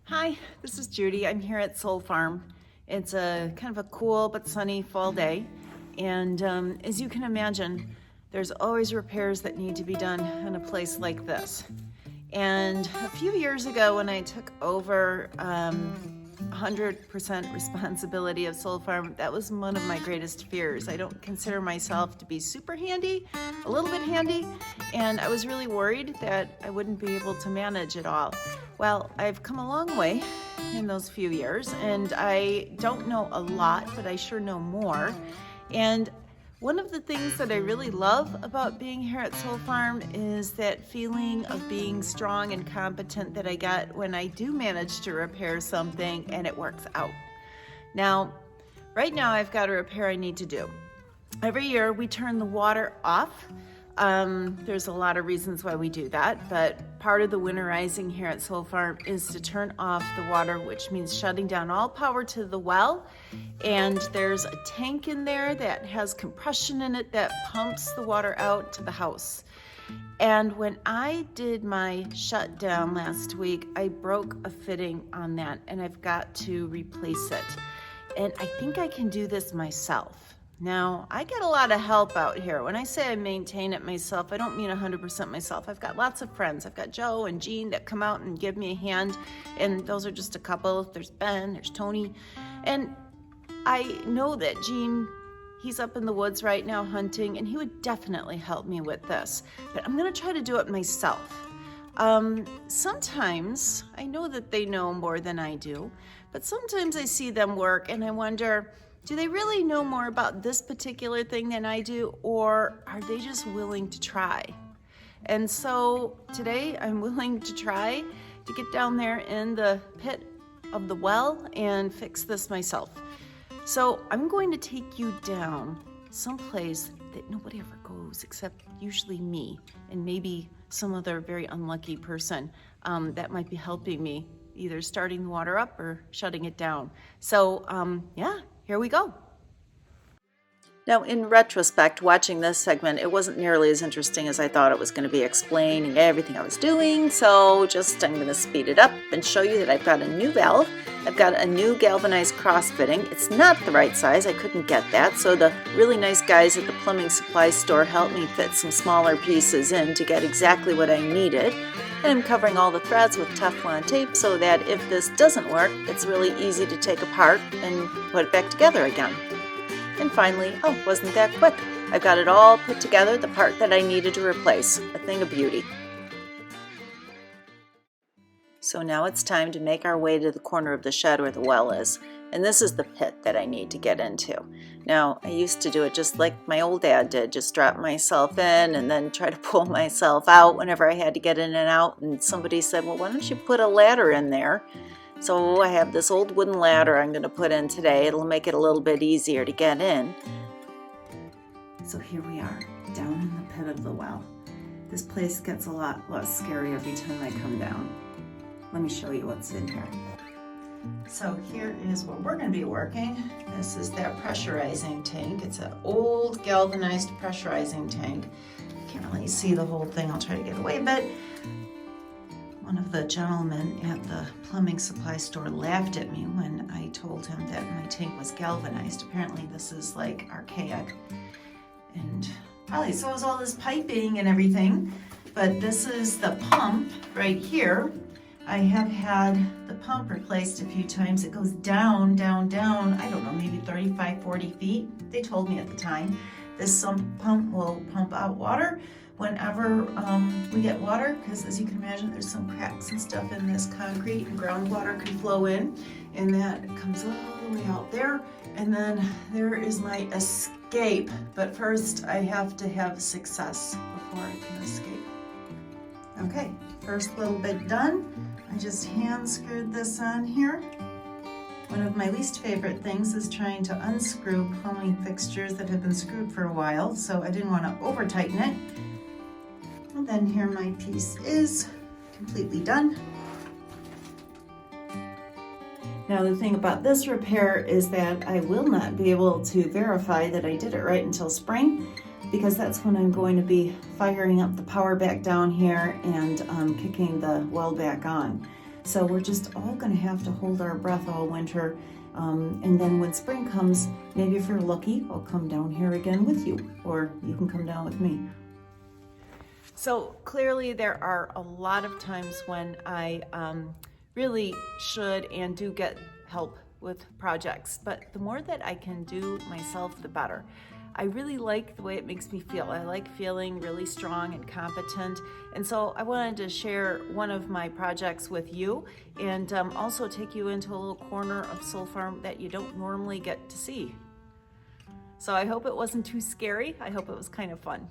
Hi, this is Judy. I'm here at Soul Farm. It's a kind of a cool but sunny fall day. And as you can imagine, there's always repairs that need to be done in a place like this. And a few years ago when I took over 100% responsibility of Soul Farm, that was one of my greatest fears. I don't consider myself to be super handy, a little bit handy, and I was really worried that I wouldn't be able to manage it all. Well, I've come a long way in those few years, and I don't know a lot, but I sure know more. And one of the things that I really love about being here at Soul Farm is that feeling of being strong and competent that I get when I do manage to repair something and it works out. Now, right now I've got a repair I need to do. Every year we turn the water off. There's a lot of reasons why we do that, but part of the winterizing here at Soul Farm is to turn off the water, which means shutting down all power to the well. And there's a tank in there that has compression in it that pumps the water out to the house. And when I did my shutdown last week, I broke a fitting on that and I've got to replace it. And I think I can do this myself. Now, I get a lot of help out here. When I say I maintain it myself, I don't mean 100% myself. I've got lots of friends. I've got Joe and Jean that come out and give me a hand, and those are just a couple. There's Ben, there's Tony, and I know that Jean, he's up in the woods right now hunting, and he would definitely help me with this, but I'm gonna try to do it myself. Sometimes, I know that they know more than I do, but sometimes I see them work and I wonder, do they really know more about this particular thing than I do, or are they just willing to try? And so today I'm willing to try to get down there in the pit of the well and fix this myself. So I'm going to take you down someplace that nobody ever goes except usually me and maybe some other very unlucky person that might be helping me, either starting the water up or shutting it down. So yeah. Here we go. Now, in retrospect, watching this segment, it wasn't nearly as interesting as I thought it was going to be, explaining everything I was doing. So I'm going to speed it up and show you that I've got a new valve. I've got a new galvanized cross fitting. It's not the right size. I couldn't get that. So the really nice guys at the plumbing supply store helped me fit some smaller pieces in to get exactly what I needed. And I'm covering all the threads with Teflon tape so that if this doesn't work, it's really easy to take apart and put it back together again. And finally, oh, wasn't that quick? I've got it all put together, the part that I needed to replace. A thing of beauty. So now it's time to make our way to the corner of the shed where the well is. And this is the pit that I need to get into. Now, I used to do it just like my old dad did, just drop myself in and then try to pull myself out whenever I had to get in and out. And somebody said, well, why don't you put a ladder in there? So I have this old wooden ladder I'm going to put in today. It'll make it a little bit easier to get in. So here we are, down in the pit of the well. This place gets a lot less scary every time I come down. Let me show you what's in here. So here is what we're going to be working. This is that pressurizing tank. It's an old galvanized pressurizing tank. You can't really see the whole thing. I'll try to get away, but one of the gentlemen at the plumbing supply store laughed at me when I told him that my tank was galvanized. Apparently this is like archaic. And probably so is all this piping and everything. But this is the pump right here. I have had the pump replaced a few times. It goes down, down, down, I don't know, maybe 35, 40 feet. They told me at the time. This pump will pump out water whenever we get water, because as you can imagine, there's some cracks and stuff in this concrete, and groundwater can flow in, and that comes all the way out there. And then there is my escape. But first, I have to have success before I can escape. Okay, first little bit done. I just hand screwed this on here. One of my least favorite things is trying to unscrew plumbing fixtures that have been screwed for a while, so I didn't want to over tighten it. And then here my piece is completely done. Now the thing about this repair is that I will not be able to verify that I did it right until spring, because that's when I'm going to be firing up the power back down here and kicking the well back on. So we're just all gonna have to hold our breath all winter. And then when spring comes, maybe if you're lucky, I'll come down here again with you, or you can come down with me. So clearly there are a lot of times when I really should and do get help with projects, but the more that I can do myself, the better. I really like the way it makes me feel. I like feeling really strong and competent, and so I wanted to share one of my projects with you and also take you into a little corner of Soul Farm that you don't normally get to see. So I hope it wasn't too scary. I hope it was kind of fun.